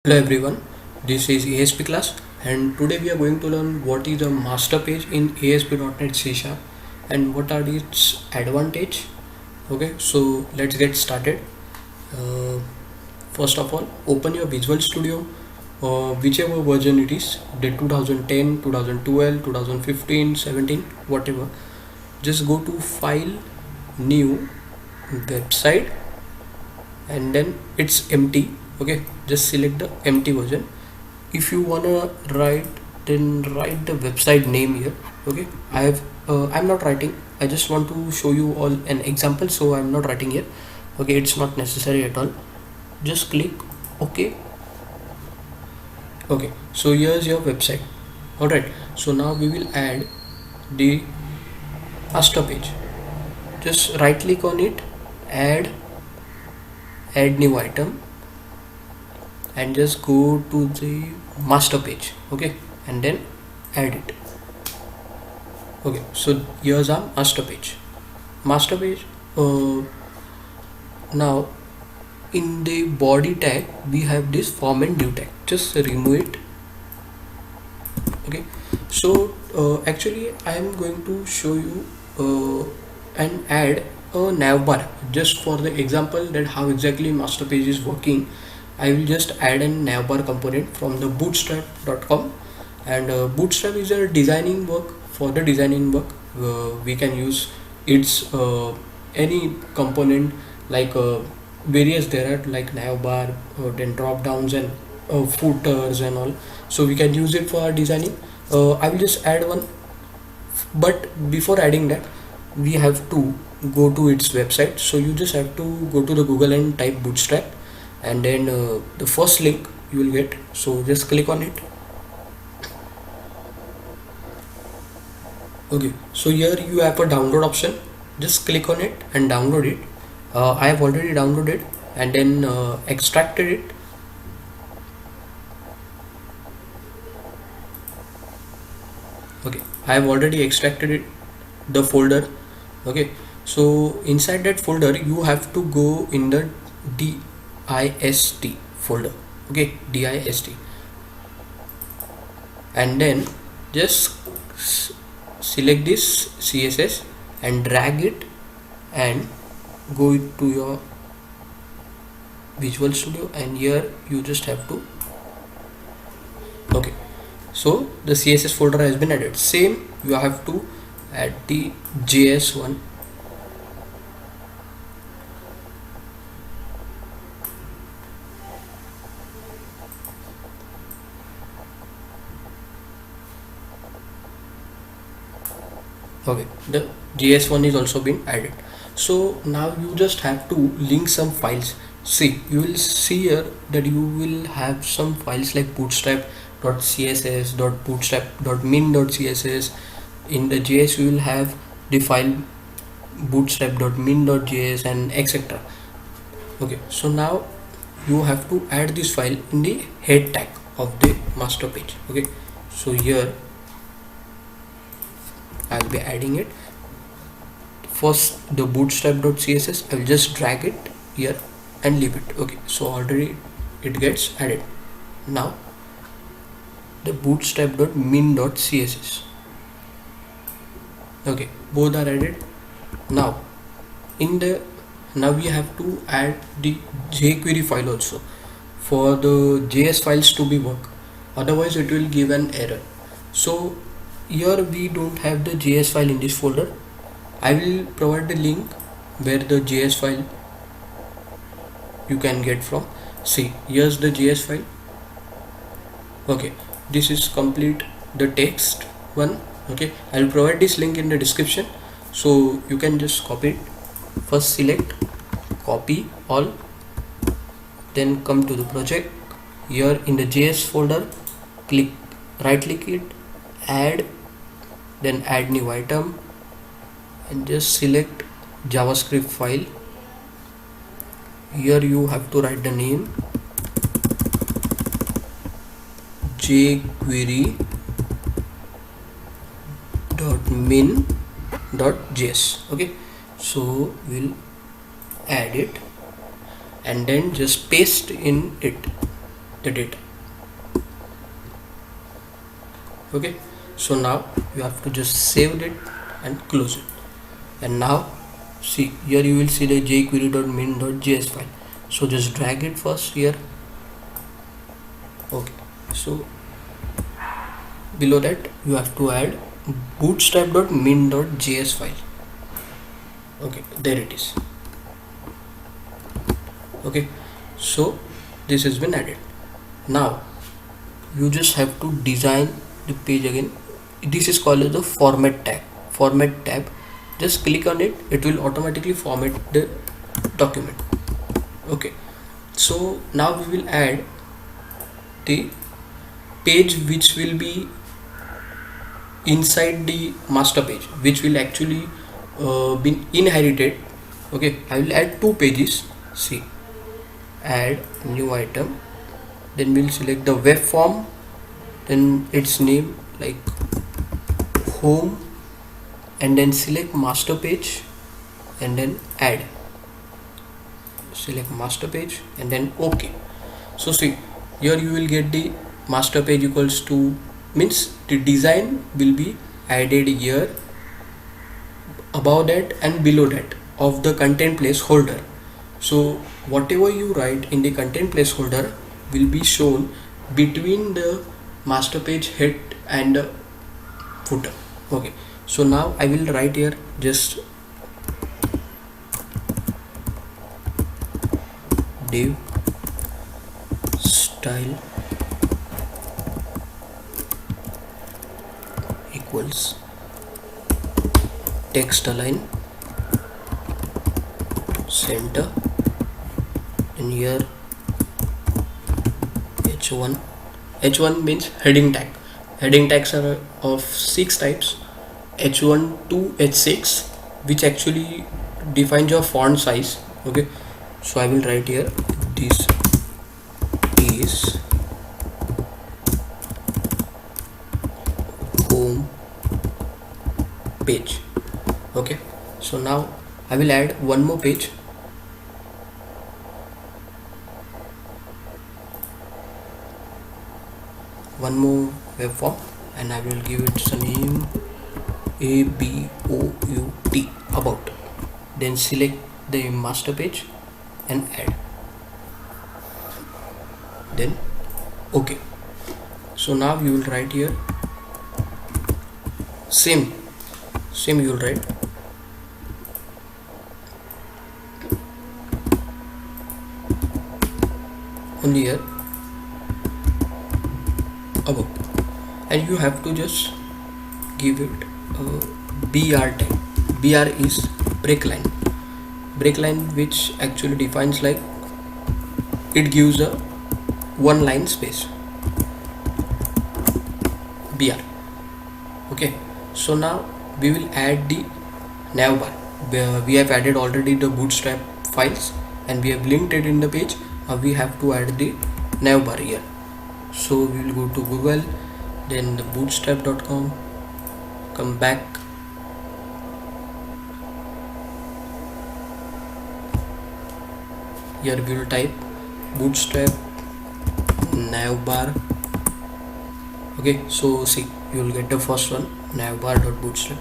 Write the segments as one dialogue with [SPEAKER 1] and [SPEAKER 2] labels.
[SPEAKER 1] Hello everyone, this is ASP class and today we are going to learn what is a master page in ASP.NET C# and what are its advantage. Okay, so let's get started. Uh, First of all, open your Visual Studio, whichever version it is, the 2010, 2012, 2015, 17, whatever. Just go to File, New, Website, and then it's empty. Okay, just select the empty version. If you wanna write, then write the website name here. Okay, I'm not writing, I just want to show you all an example, so I'm not writing here. Okay, it's not necessary at all. Just click OK. Okay, so here's your website. Alright, so now we will add the master page. Just right click on it, add new item, and just go to the master page. Okay, and then add it. Okay, so here's our master page. Now in the body tag we have this form and div tag. Just remove it. Okay, so actually I am going to show you and add a navbar just for the example that how exactly master page is working. I will just add a navbar component from the bootstrap.com, and bootstrap is a designing work. For the designing work we can use its any component like various there are like navbar, then drop downs and footers and all, so we can use it for our designing. I will just add one, but before adding that we have to go to its website. So you just have to go to the Google and type bootstrap, and then the first link you will get, so just click on it. Okay, so here you have a download option. Just click on it and download it. I have already downloaded and then extracted it. Okay, I have already extracted it, the folder. Okay, so inside that folder you have to go in the dist folder. Okay, dist, and then just select this CSS and drag it and go to your Visual Studio, and here you just have to. Okay, so the CSS folder has been added. Same you have to add the JS one. Okay, the JS one is also been added. So now you just have to link some files. See, you will see here that you will have some files like bootstrap.css, bootstrap.min.css. In the JS you will have the file bootstrap.min.js and etc. Okay, so now you have to add this file in the head tag of the master page. Okay, so here I'll be adding it. First the bootstrap.css, I'll just drag it here and leave it. Okay, so already it gets added. Now the bootstrap.min.css. Okay, both are added. Now we have to add the jQuery file also for the JS files to be work, otherwise it will give an error. So here we don't have the JS file in this folder. I will provide the link where the JS file you can get from. See, here's the JS file. Okay, this is complete the text one. Okay, I will provide this link in the description, so you can just copy it. First select copy all, then come to the project. Here in the JS folder, right click it, add, then add new item, and just select JavaScript file. Here you have to write the name jQuery.min.js. okay, so we'll add it and then just paste in it. the data. Okay, so now you have to just save it and close it. And now see, here you will see the jquery.min.js file. So just drag it first here. Okay, so below that you have to add bootstrap.min.js file. Okay, there it is. Okay, so this has been added. Now you just have to design the page again. This is called as the format tab. Just click on it, it will automatically format the document. Okay, so now we will add the page which will be inside the master page, which will actually be inherited. Okay, I will add two pages. See, add new item, then we'll select the web form, then its name like home, and then select master page, and then add, select master page, and then OK. So see, here you will get the master page equals to, means the design will be added here, above that and below that of the content placeholder. So whatever you write in the content placeholder will be shown between the master page head and the footer. Okay, so now I will write here just div style equals text align center, and here h1 means heading tag. Heading tags are of 6 types, h1 to h6, which actually defines your font size. Okay, so I will write here this is home page. Okay, so now I will add one more page. One more web form, and I will give it a name ABOUT, about. Then select the master page and add, then OK. So now you will write here same you will write only here above, and you have to just give it a BR tag. BR is break line, which actually defines like it gives a one line space, BR. Okay, so now we will add the navbar. We have added already the bootstrap files and we have linked it in the page. Now we have to add the navbar here. So we will go to Google, then the bootstrap.com, come back, here we will type bootstrap navbar. Okay, so see, you will get the first one, navbar.bootstrap.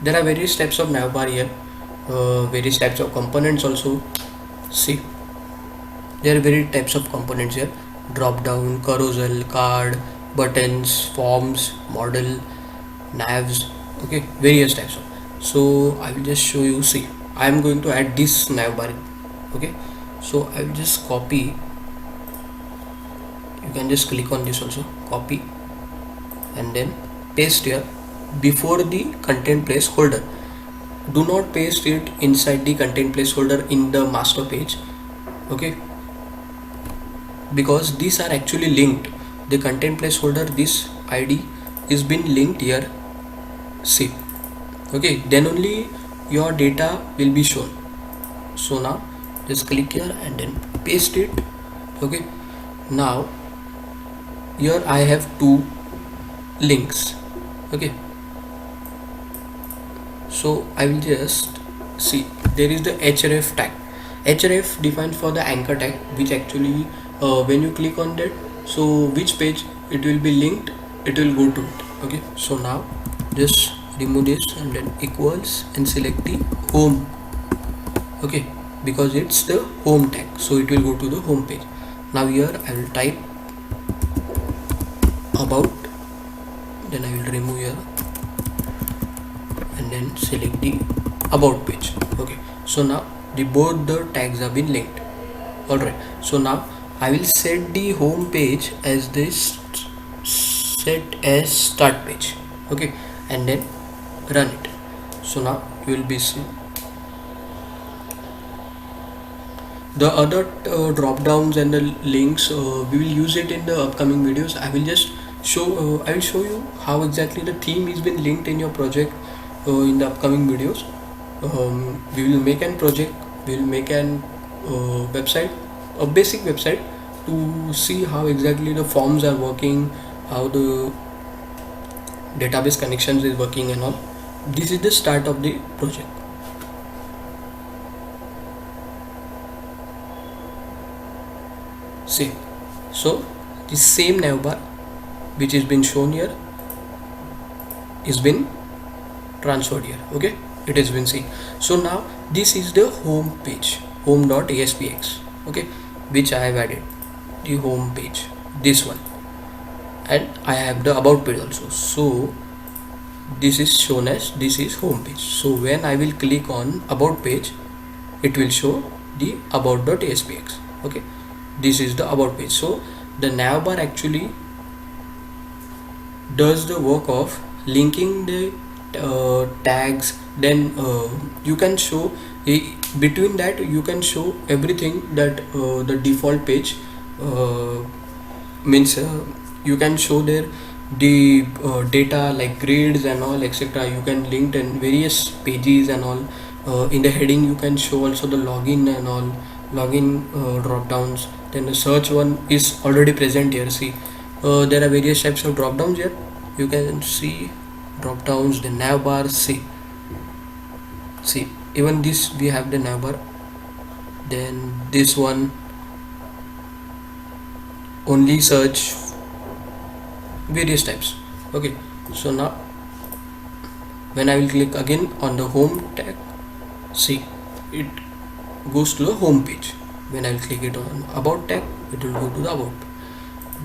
[SPEAKER 1] There are various types of navbar here, various types of components also. See, there are various types of components here: drop down, carousel, card, buttons, forms, model, navs. Okay, various types of. So I will just show you. See, I am going to add this navbar. Okay, so I will just copy. You can just click on this also, copy, and then paste here before the content placeholder. Do not paste it inside the content placeholder in the master page. Okay, because these are actually linked. The content placeholder, this ID is been linked here. See, okay, then only your data will be shown. So now just click here and then paste it. Okay, now here I have two links. Okay, so I will just see there is the href tag. Href defines for the anchor tag, which actually when you click on that, so which page it will be linked, it will go to it. Okay, so now just remove this and then equals and select the home. Okay, because it's the home tag, so it will go to the home page. Now here I will type about, then I will remove here and then select the about page. Okay, so now the both the tags have been linked. Alright, so now I will set the home page as this set as start page. Okay, and then run it. So now you will be seeing the other drop downs and the links. We will use it in the upcoming videos. I will just show I will show you how exactly the theme is been linked in your project in the upcoming videos. We will make an project, we will make an website, a basic website, to see how exactly the forms are working, how the database connections is working and all. This is the start of the project. See, so the same navbar which has been shown here is been transferred here. Okay, it has been seen. So now this is the home page, home.aspx. Okay, which I have added the home page, this one, and I have the about page also. So this is shown as this is home page. So when I will click on about page, it will show the about.aspx. Okay, this is the about page. So the navbar actually does the work of linking the tags. Then you can show between that, you can show everything that the default page means you can show there the data like grades and all, etc. You can link in various pages and all. In the heading you can show also the login and all, login drop downs. Then the search one is already present here. See, there are various types of drop downs here. You can see drop downs, the navbar. See, even this we have the navbar. Then this one only search, various types. Okay, so now when I will click again on the home tag, see, it goes to the home page. When I will click it on about tag, it will go to the about.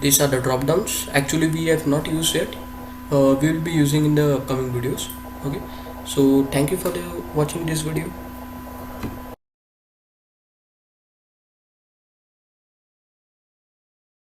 [SPEAKER 1] These are the drop downs. Actually we have not used yet. We will be using in the upcoming videos. Okay, so thank you for watching this video.